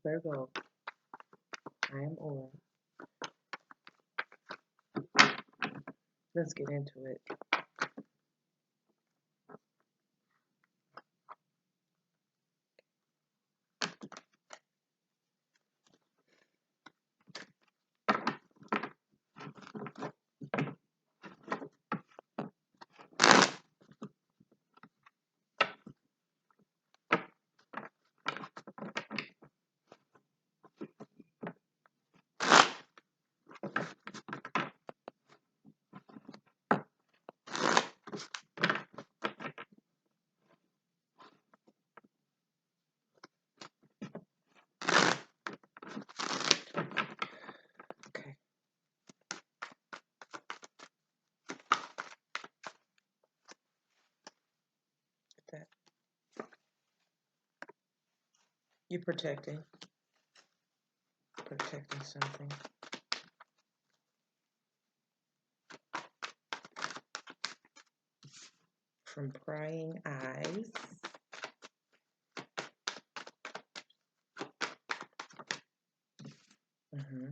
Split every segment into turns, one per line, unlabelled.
Virgo, I am Aura. Let's get into it. Okay. That you're protecting something. From prying eyes. Mm-hmm.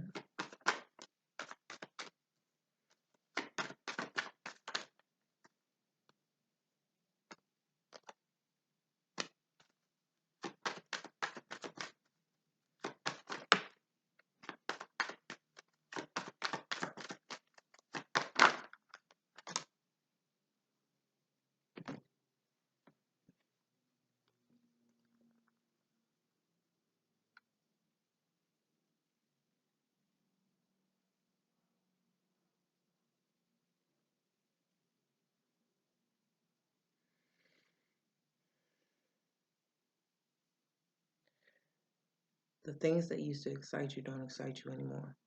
The things that used to excite you don't excite you anymore.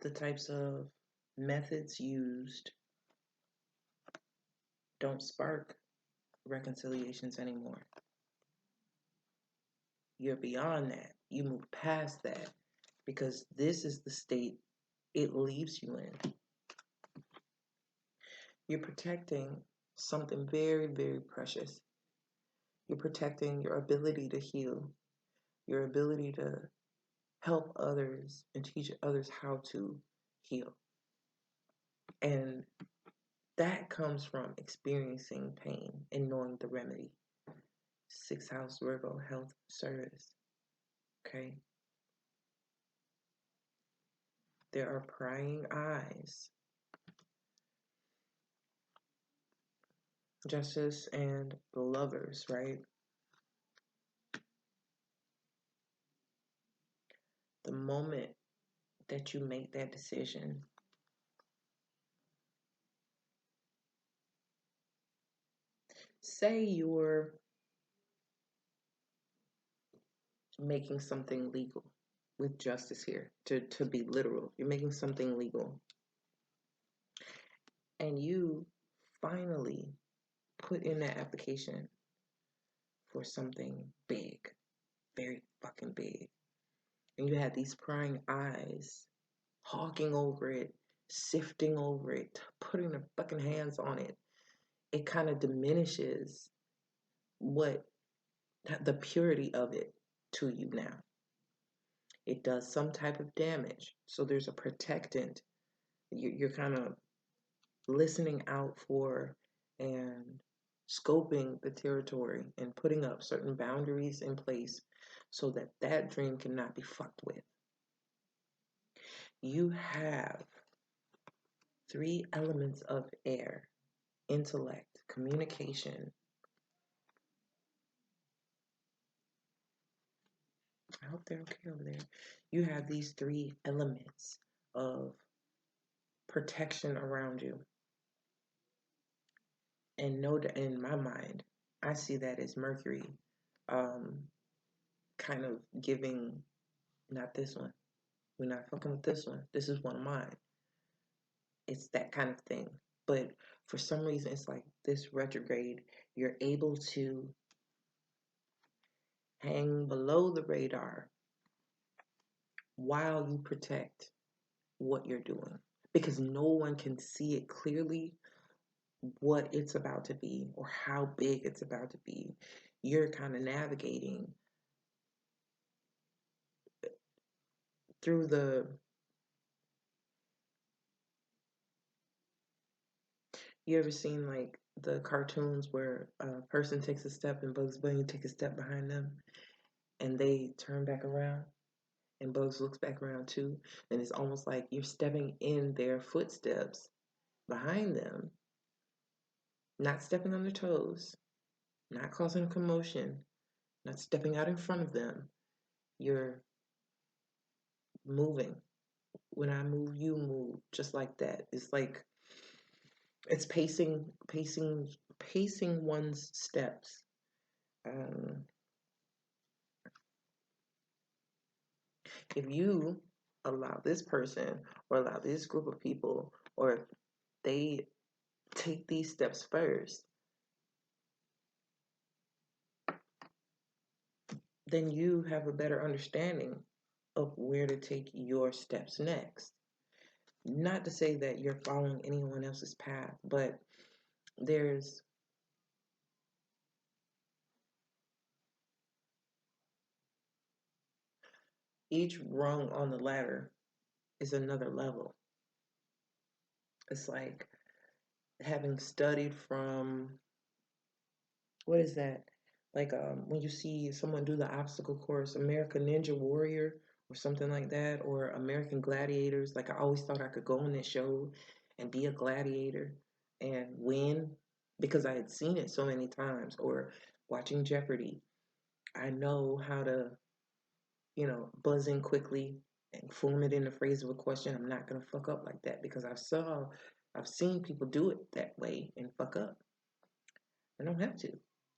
The types of methods used don't spark reconciliations anymore. You're beyond that. You move past that because this is the state it leaves you in. You're protecting something very, very precious. You're protecting your ability to heal, your ability to help others and teach others how to heal. And that comes from experiencing pain and knowing the remedy. 6th house Virgo, health, service. Okay? There are prying eyes. Justice and the lovers, right? The moment that you make that decision, say you're making something legal with justice here, to be literal, you're making something legal, and you finally put in that application for something big, very fucking big, and you have these prying eyes hawking over it, sifting over it, putting their fucking hands on it, it kind of diminishes what the purity of it to you now. It does some type of damage. So there's a protectant. You're kind of listening out for and scoping the territory and putting up certain boundaries in place so that that dream cannot be fucked with. You have 3 elements of air: intellect, communication. I hope they're okay over there. You have these 3 elements of protection around you. And know that in my mind, I see that as Mercury kind of giving, not this one. We're not fucking with this one. This is one of mine. It's that kind of thing. But for some reason, it's like this retrograde, you're able to hang below the radar while you protect what you're doing. because no one can see it clearly what it's about to be or how big it's about to be. You're kind of navigating through you ever seen like the cartoons where a person takes a step and Bugs Bunny takes a step behind them and they turn back around and Bugs looks back around too, and it's almost like you're stepping in their footsteps behind them, not stepping on their toes, not causing a commotion, not stepping out in front of them. You're moving. When I move, you move, just like that. It's like it's pacing one's steps. If you allow this person or allow this group of people, or they take these steps first, then you have a better understanding of where to take your steps next. Not to say that you're following anyone else's path, but there's each rung on the ladder is another level. It's like having studied from, what is that? Like when you see someone do the obstacle course, American Ninja Warrior or something like that, or American Gladiators. Like I always thought I could go on that show and be a gladiator and win because I had seen it so many times. Or watching Jeopardy, I know how to, buzz in quickly and form it in the phrase of a question. I'm not gonna fuck up like that because I've seen people do it that way and fuck up. I don't have to.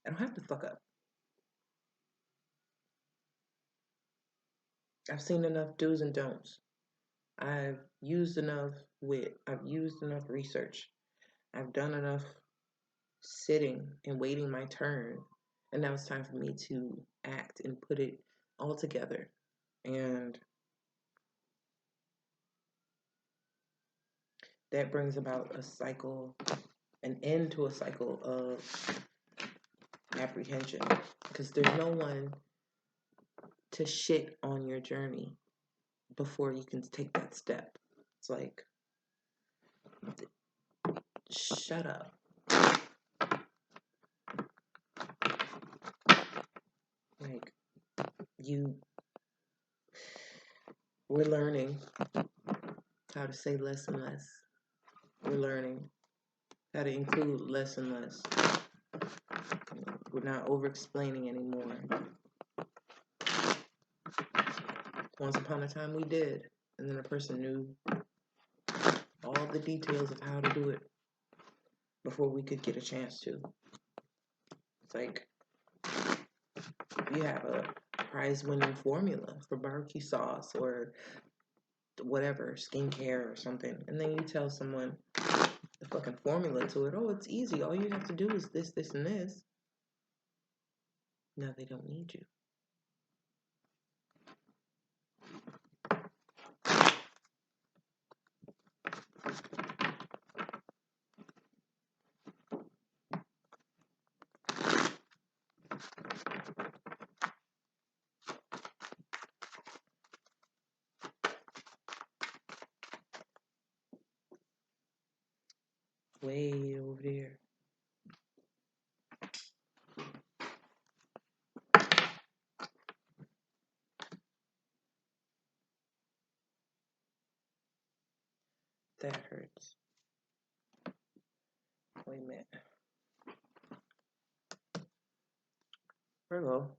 I don't have to fuck up. I've seen enough do's and don'ts. I've used enough wit. I've used enough research. I've done enough sitting and waiting my turn. And now it's time for me to act and put it all together. And that brings about a cycle, an end to a cycle of apprehension. Because there's no one to shit on your journey before you can take that step. It's like, shut up. Like, we're learning how to say less and less. We're learning how to include less and less. We're not over explaining anymore. Once upon a time we did, and then a person knew all the details of how to do it before we could get a chance to. It's like you have a prize-winning formula for barbecue sauce or whatever, skincare or something, and then you tell someone the fucking formula to it. Oh, it's easy. All you have to do is this, this, and this. Now they don't need you. Way over there. That hurts. Wait a minute. Virgo.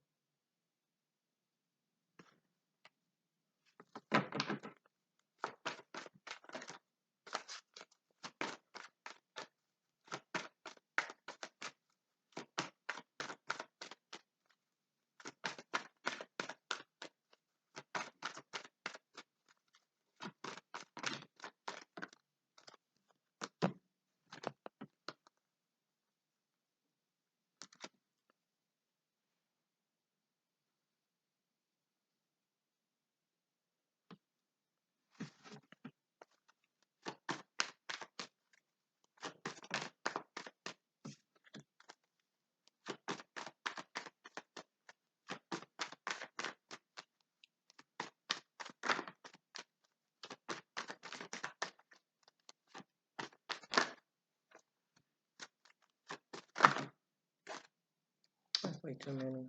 Way too many.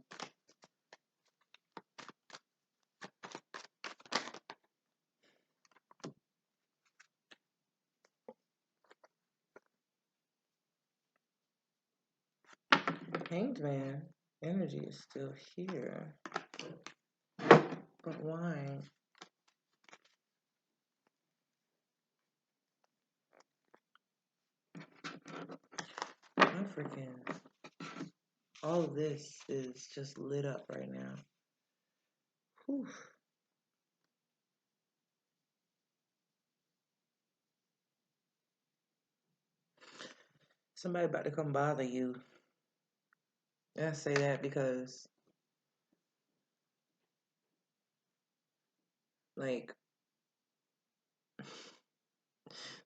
Hanged Man energy is still here. But why? African. All of this is just lit up right now. Whew. Somebody about to come bother you. And I say that because, like,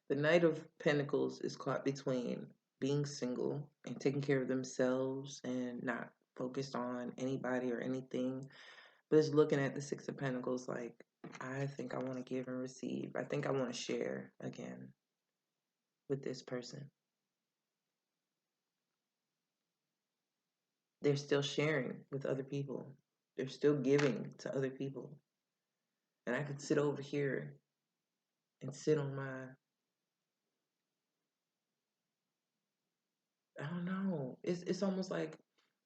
the Knight of Pentacles is caught between being single and taking care of themselves and not focused on anybody or anything, but is looking at the Six of Pentacles like, I think I want to give and receive. I think I want to share again with this person. They're still sharing with other people. They're still giving to other people. And I could sit over here and sit on my, I don't know. It's almost like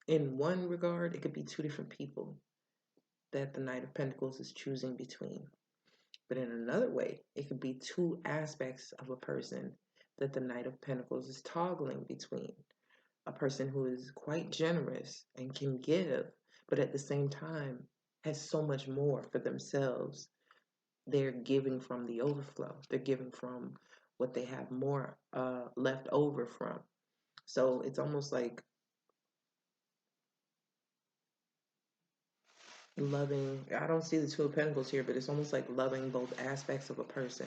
in one regard, it could be two different people that the Knight of Pentacles is choosing between. But in another way, it could be two aspects of a person that the Knight of Pentacles is toggling between. A person who is quite generous and can give, but at the same time has so much more for themselves. They're giving from the overflow. They're giving from what they have more left over from. So it's almost like loving. I don't see the Two of Pentacles here, but it's almost like loving both aspects of a person.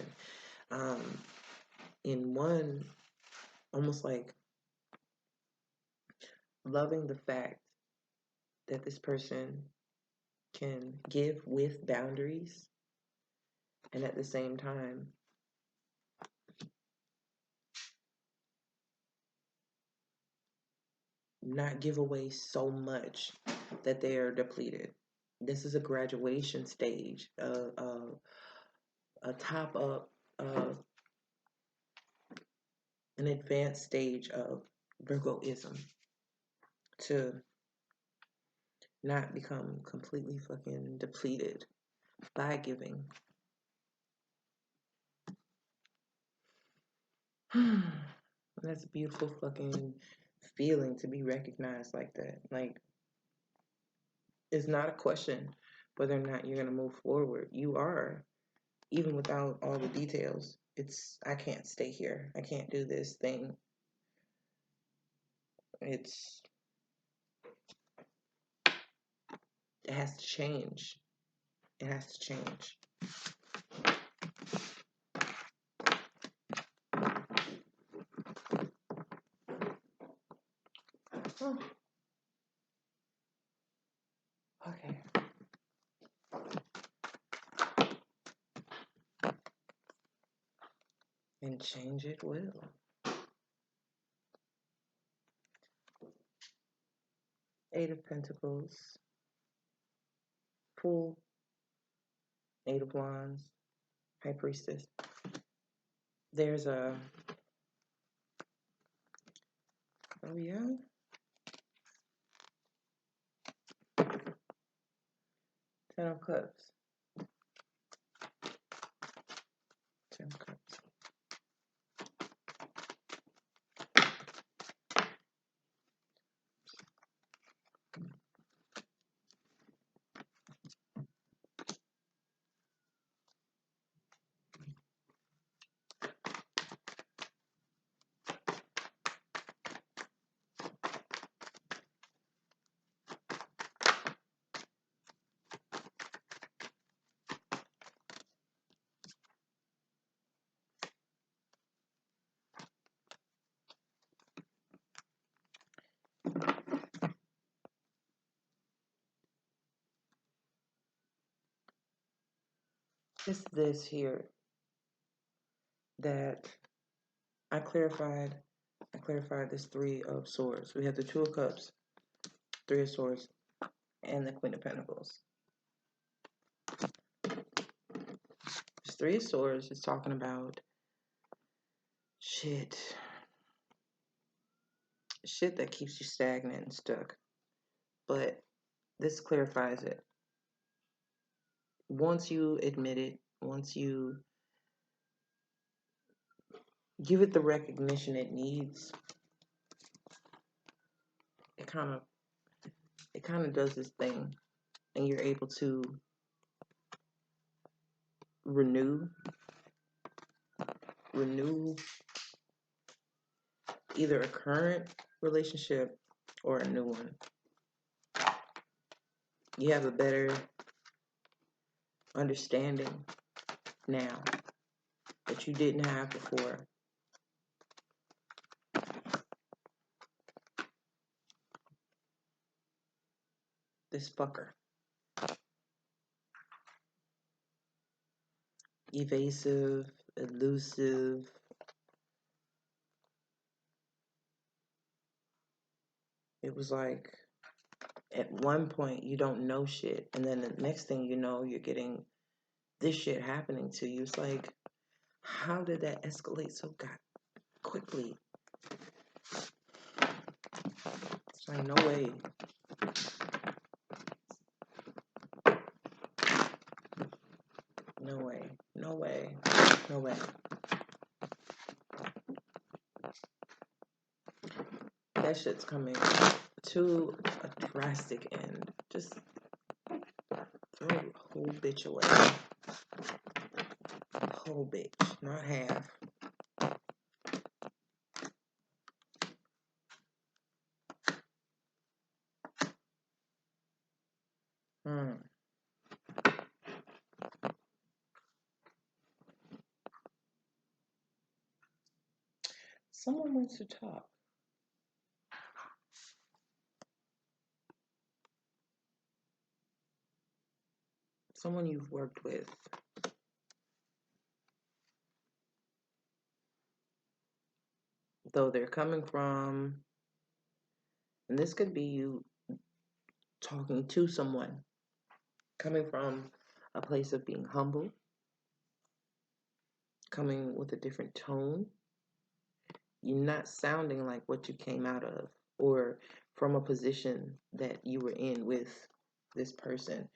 In one, almost like loving the fact that this person can give with boundaries, and at the same time not give away so much that they are depleted. This is a graduation stage, a top up, an advanced stage of Virgoism, to not become completely fucking depleted by giving. That's a beautiful fucking feeling to be recognized like that. Like, it's not a question whether or not you're going to move forward. You are, even without all the details. It's, I can't stay here. I can't do this thing. It has to change. It has to change. Oh. Okay. And change it will. Eight of Pentacles. Fool. Eight of Wands. High Priestess. There's a... Oh, yeah? Ten of Cups. Ten of Cups. It's this here that I clarified this Three of Swords. We have the Two of Cups. Three of Swords, and the Queen of Pentacles. This Three of Swords is talking about shit that keeps you stagnant and stuck. But this clarifies it. Once you admit it, once you give it the recognition it needs, it kind of does this thing, and you're able to renew either a current relationship or a new one. You have a better understanding now that you didn't have before. This fucker. Evasive, elusive. It was like, at one point you don't know shit, and then the next thing you know, you're getting this shit happening to you. It's like, how did that escalate so quickly? It's like, no way. No way. No way. No way. That shit's coming to a drastic end. Just throw the whole bitch away. Whole bitch, not half. Someone wants to talk. Someone you've worked with. Though they're coming from, and this could be you talking to someone, coming from a place of being humble, coming with a different tone. You're not sounding like what you came out of, or from a position that you were in with this person.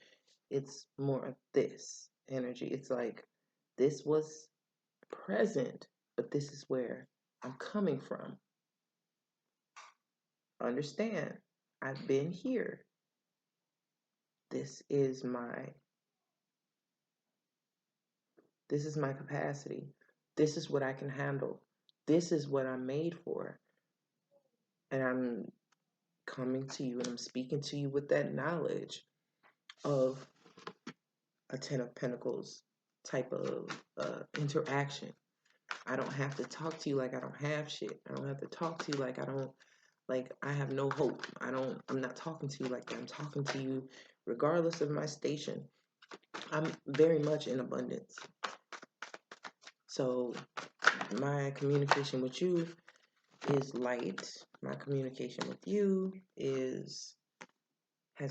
It's more of this energy. It's like, this was present, but this is where I'm coming from. Understand, I've been here. This is my capacity. This is what I can handle. This is what I'm made for. And I'm coming to you and I'm speaking to you with that knowledge of a Ten of Pentacles type of interaction. I don't have to talk to you like I don't have shit. I don't have to talk to you like I have no hope. I'm not talking to you like that. I'm talking to you regardless of my station. I'm very much in abundance. So my communication with you is light. My communication with you has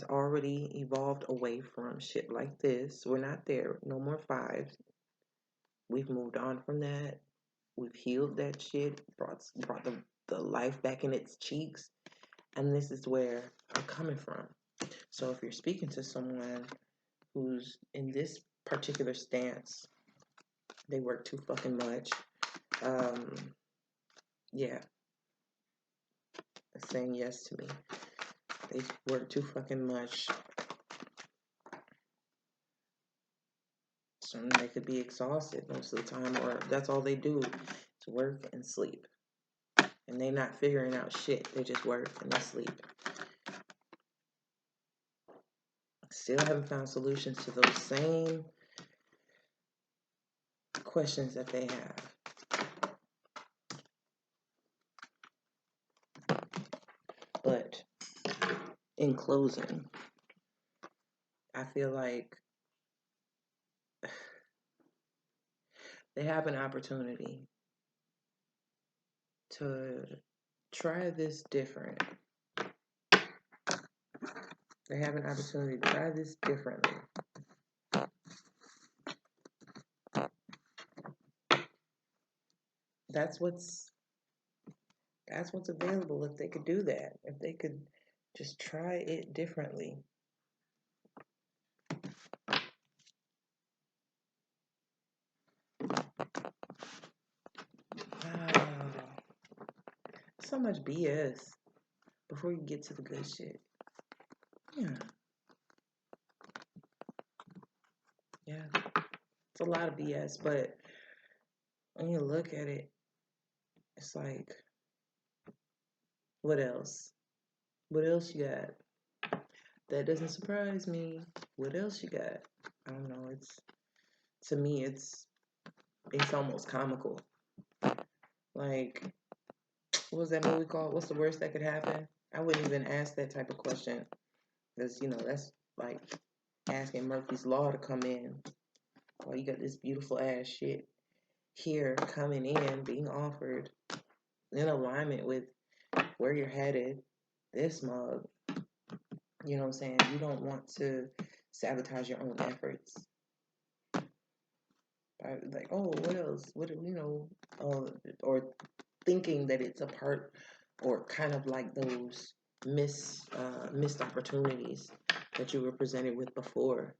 already evolved away from shit like this. We're not there. No more fives. We've moved on from that. We've healed that shit, brought the life back in its cheeks. And this is where I'm coming from. So if you're speaking to someone who's in this particular stance, they work too fucking much. Yeah. Saying yes to me. They work too fucking much. So they could be exhausted most of the time, or that's all they do is work and sleep. And they're not figuring out shit. They just work and they sleep. Still haven't found solutions to those same questions that they have. But in closing, I feel like they have an opportunity to try this different. They have an opportunity to try this differently. That's what's available if they could do that. If they could just try it differently. So much BS before you get to the good shit. Yeah. Yeah. It's a lot of BS, but when you look at it, it's like, what else? What else you got? That doesn't surprise me. What else you got? I don't know. To me, it's almost comical. Like, what was that movie called? What's the worst that could happen? I wouldn't even ask that type of question because that's like asking Murphy's Law to come in. Well, you got this beautiful ass shit here coming in, being offered in alignment with where you're headed. This mug, you know what I'm saying? You don't want to sabotage your own efforts. Like, oh, what else? What, or thinking that it's a part or kind of like those missed opportunities that you were presented with before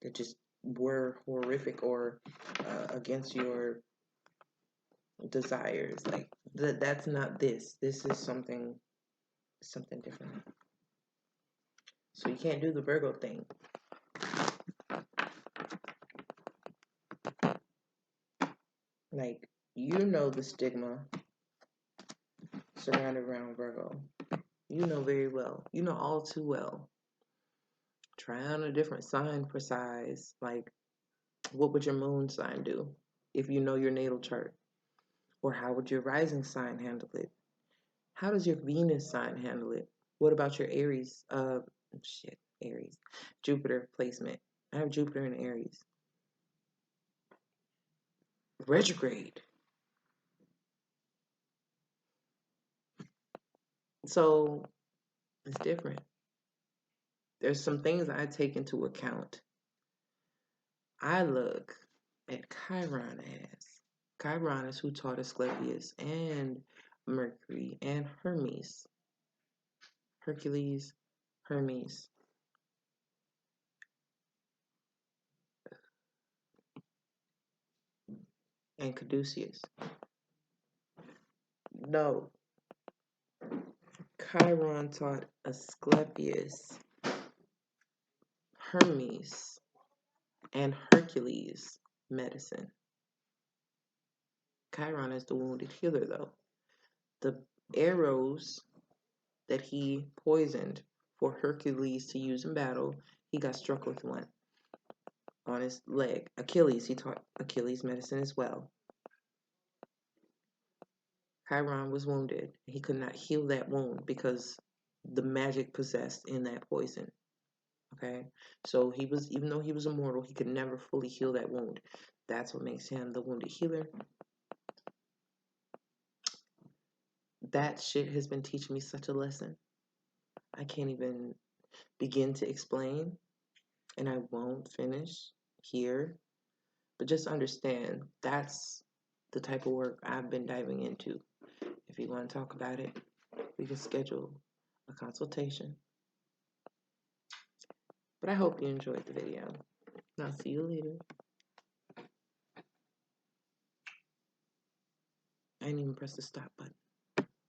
that just were horrific or against your desires. Like that's not this. This is something different. So you can't do the Virgo thing. Like, the stigma surrounded around Virgo. You know very well. You know all too well. Try on a different sign for size. Like, what would your moon sign do if you know your natal chart? Or how would your rising sign handle it? How does your Venus sign handle it? What about your Aries? Aries. Jupiter placement. I have Jupiter in Aries. Retrograde. So it's different. There's some things I take into account. I look at Chiron as Chiron is who taught Asclepius and Mercury and Hermes. Hercules, Hermes. And Caduceus. No. Chiron taught Asclepius, Hermes, and Hercules medicine. Chiron is the wounded healer, though. The arrows that he poisoned for Hercules to use in battle, he got struck with one on his leg. Achilles, he taught Achilles medicine as well. Chiron was wounded. He could not heal that wound because the magic possessed in that poison. Okay? So even though he was immortal, he could never fully heal that wound. That's what makes him the wounded healer. That shit has been teaching me such a lesson. I can't even begin to explain, and I won't finish here. But just understand that's the type of work I've been diving into. If you want to talk about it, we can schedule a consultation. But I hope you enjoyed the video. And I'll see you later. I didn't even press the stop button.